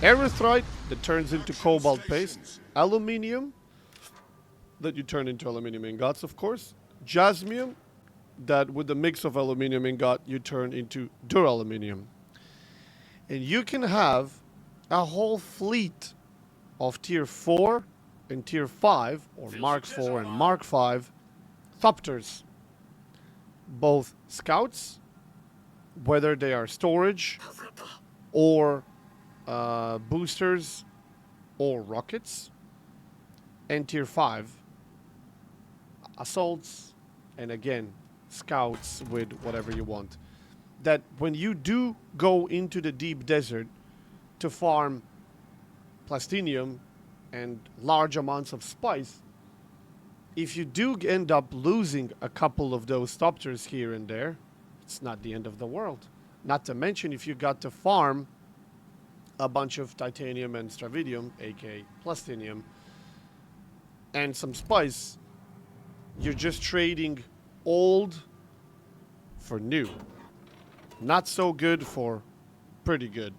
Erythrite that turns into cobalt paste. Aluminium that you turn into aluminium ingots, of course. Jasmium that with the mix of aluminium ingot you turn into duraluminium. And you can have a whole fleet of tier 4 and tier 5, or Mark 4 and Mark 5, Thopters. Both scouts, whether they are storage or boosters or rockets, and tier 5 assaults, and again, scouts with whatever you want. That when you do go into the deep desert to farm plastinium and large amounts of spice, if you do end up losing a couple of those Thopters here and there, it's not the end of the world. Not to mention if you got to farm a bunch of titanium and stravidium, aka plastinium, and some spice, you're just trading old for new. Not so good for pretty good.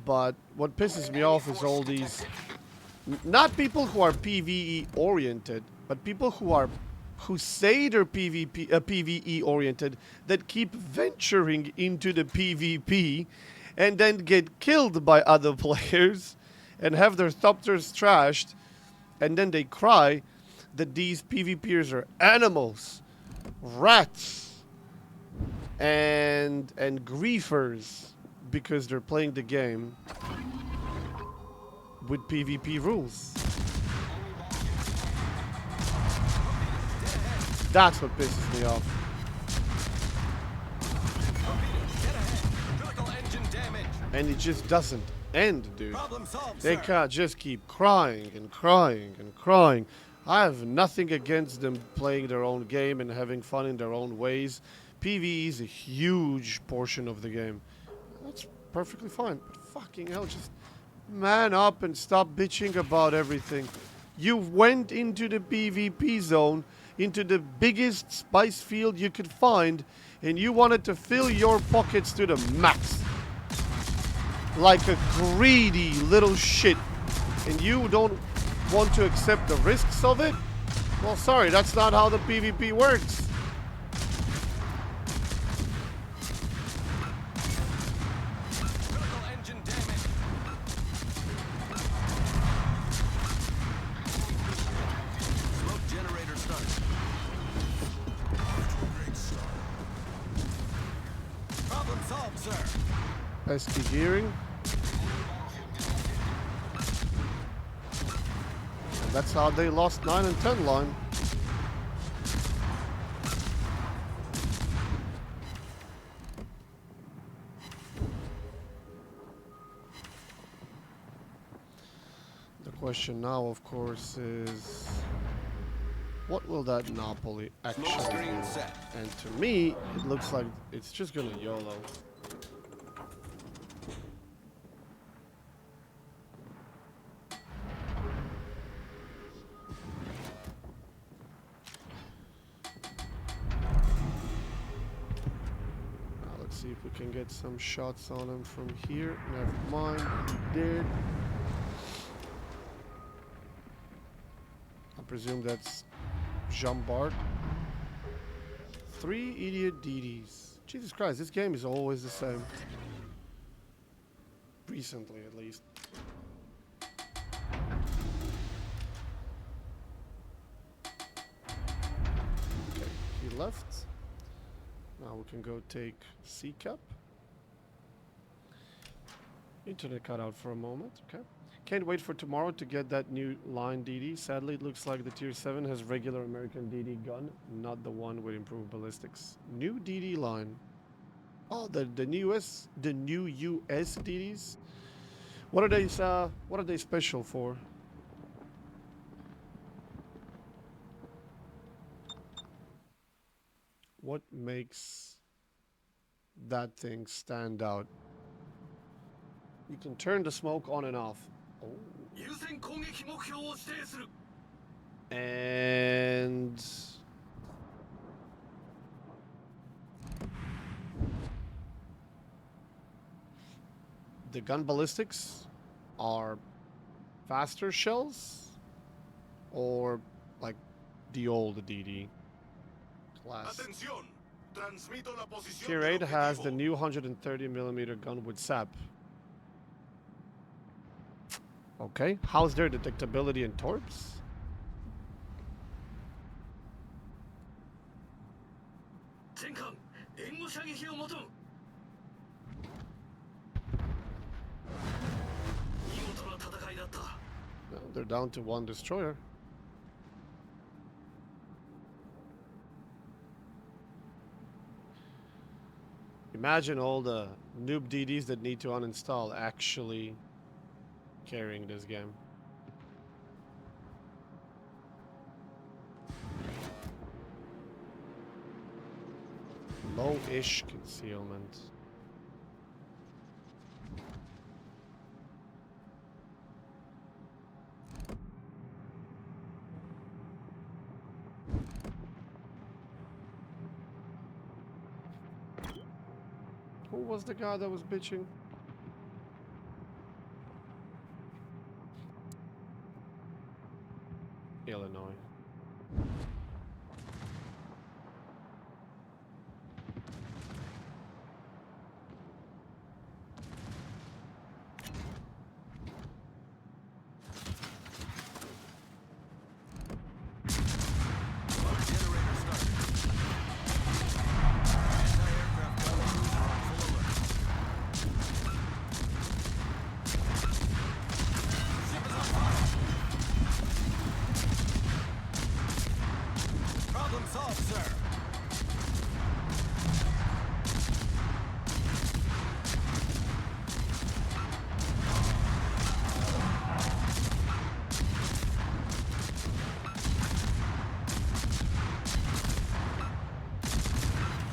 But what pisses me off is all these, not people who are PvE oriented, but people who say they're PvE oriented that keep venturing into the PvP and then get killed by other players and have their Thopters trashed, and then they cry that these PvPers are animals, rats, and griefers because they're playing the game with PvP rules. That's what pisses me off. And it just doesn't end, dude. They can't just keep crying and crying and crying. I have nothing against them playing their own game and having fun in their own ways. PvE is a huge portion of the game. That's perfectly fine. But fucking hell, just man up and stop bitching about everything. You went into the PvP zone, into the biggest spice field you could find, and you wanted to fill your pockets to the max. Like a greedy little shit. And you don't want to accept the risks of it? Well, sorry, that's not how the PvP works. SD gearing. And that's how they lost 9 and 10 line. The question now, of course, is what will that Napoli actually do? And to me, it looks like it's just gonna YOLO. See if we can get some shots on him from here. Never mind, he did. I presume that's Jean-Bart. 3 idiot DDs. Jesus Christ, this game is always the same. Recently, at least. Okay, he left. Now we can go take C-Cap. Internet cut out for a moment, okay. Can't wait for tomorrow to get that new line DD. Sadly, it looks like the tier 7 has regular American DD gun, not the one with improved ballistics. New DD line. Oh, the new US DDs. What are they special for? What makes that thing stand out? You can turn the smoke on and off. Oh. And the gun ballistics are faster shells or like the old DD class. Tier 8 has the new 130mm gun with SAP. Okay, how's their detectability in torps? No, they're down to 1 destroyer. Imagine all the noob DDs that need to uninstall actually carrying this game. Low-ish concealment. Who was the guy that was bitching? Illinois. Problem solved, sir.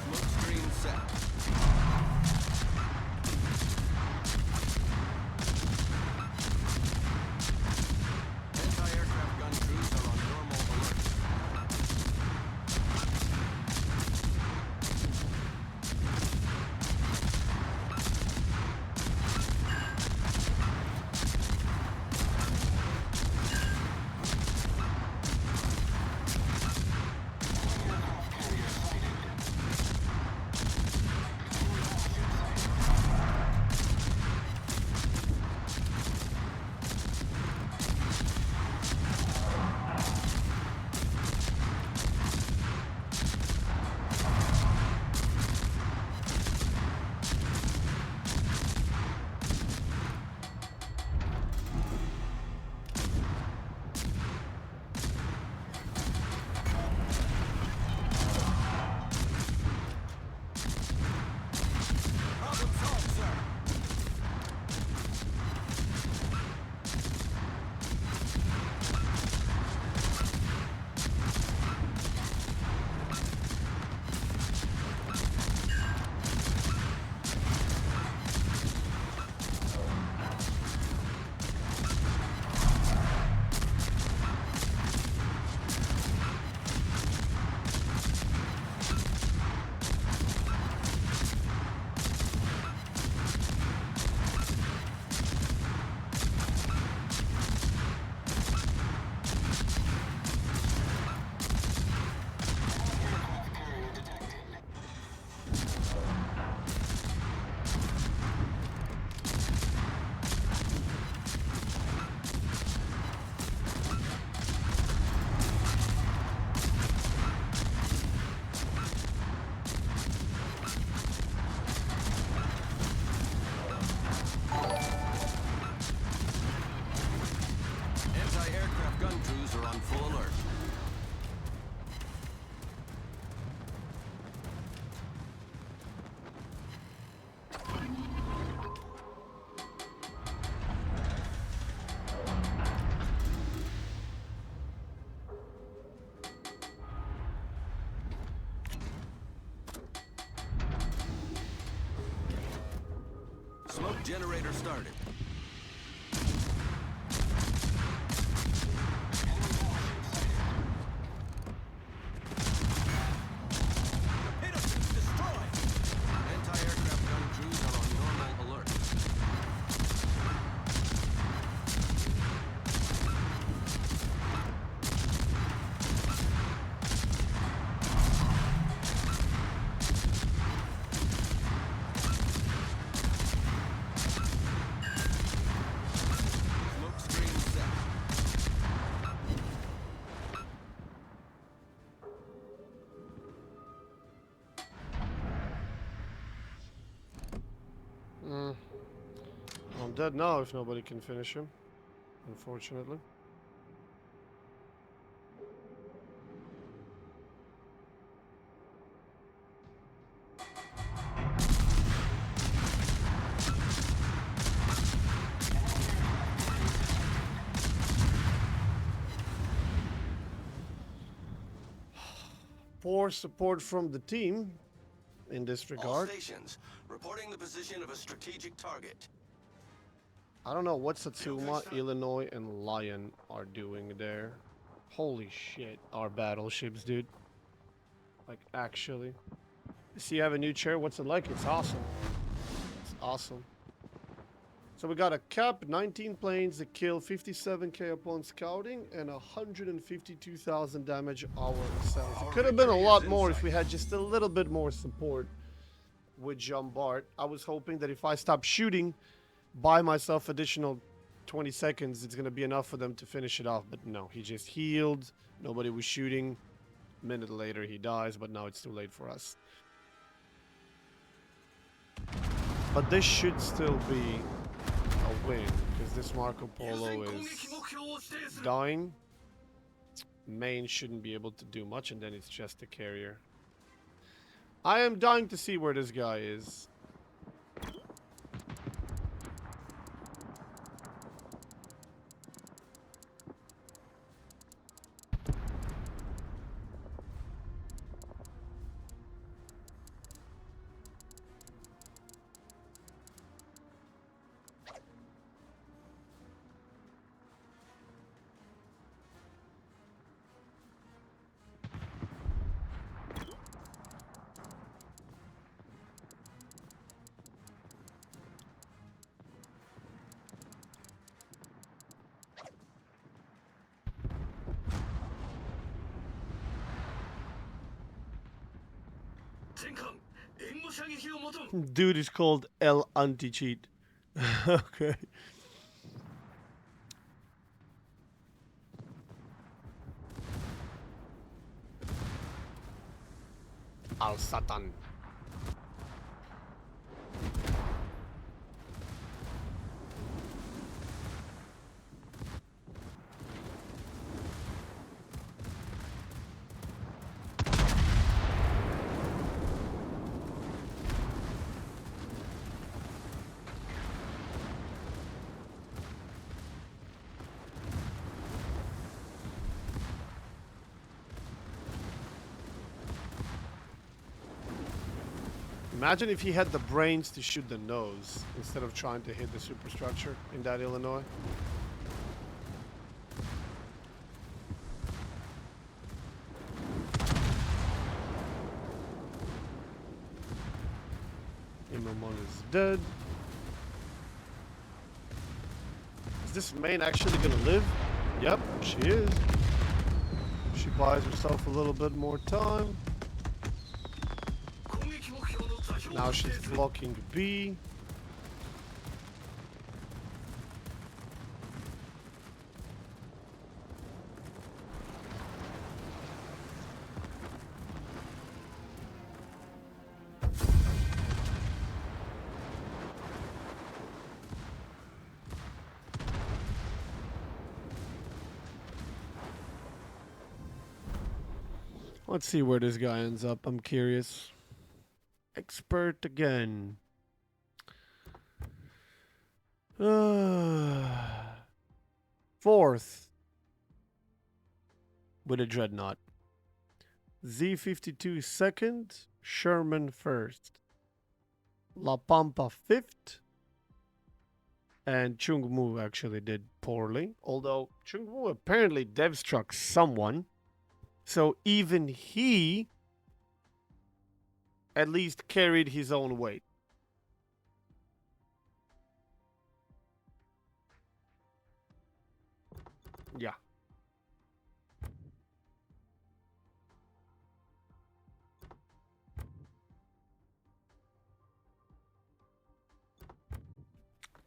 Smoke screen set. Anti-aircraft gun crews are on normal alert. Problem solved, sir. Anti-aircraft gun crews are on full alert. Smoke generator started. Torpedo suits destroyed. Anti-aircraft gun crews are on normal alert. I'm dead now if nobody can finish him, unfortunately. Poor support from the team in this All regard. stations, reporting the position of a strategic target. I don't know what Satsuma, Illinois, and Lion are doing there. Holy shit, our battleships, dude. Like, actually. See, you have a new chair. What's it like? It's awesome. It's awesome. So we got a cap, 19 planes that kill 57k upon scouting, and 152,000 damage ourselves. It could have been a lot more if we had just a little bit more support with Jambart. I was hoping that if I stop shooting, buy myself additional 20 seconds, it's going to be enough for them to finish it off. But no, he just healed. Nobody was shooting. A minute later, he dies, but now it's too late for us. But this should still be a win, because this Marco Polo is dying. Main shouldn't be able to do much, and then it's just a carrier. I am dying to see where this guy is. Dude is called El Anti-Cheat. Okay. Al Satan. Imagine if he had the brains to shoot the nose instead of trying to hit the superstructure in that Illinois. Imamon is dead. Is this main actually gonna live? Yep, she is. She buys herself a little bit more time. Now she's blocking B. Let's see where this guy ends up. I'm curious. Expert again. Fourth. With a dreadnought. Z-52 second. Sherman first. La Pampa fifth. And Chung Mu actually did poorly. Although Chung Mu apparently dev struck someone. So even he at least carried his own weight. Yeah.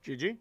GG.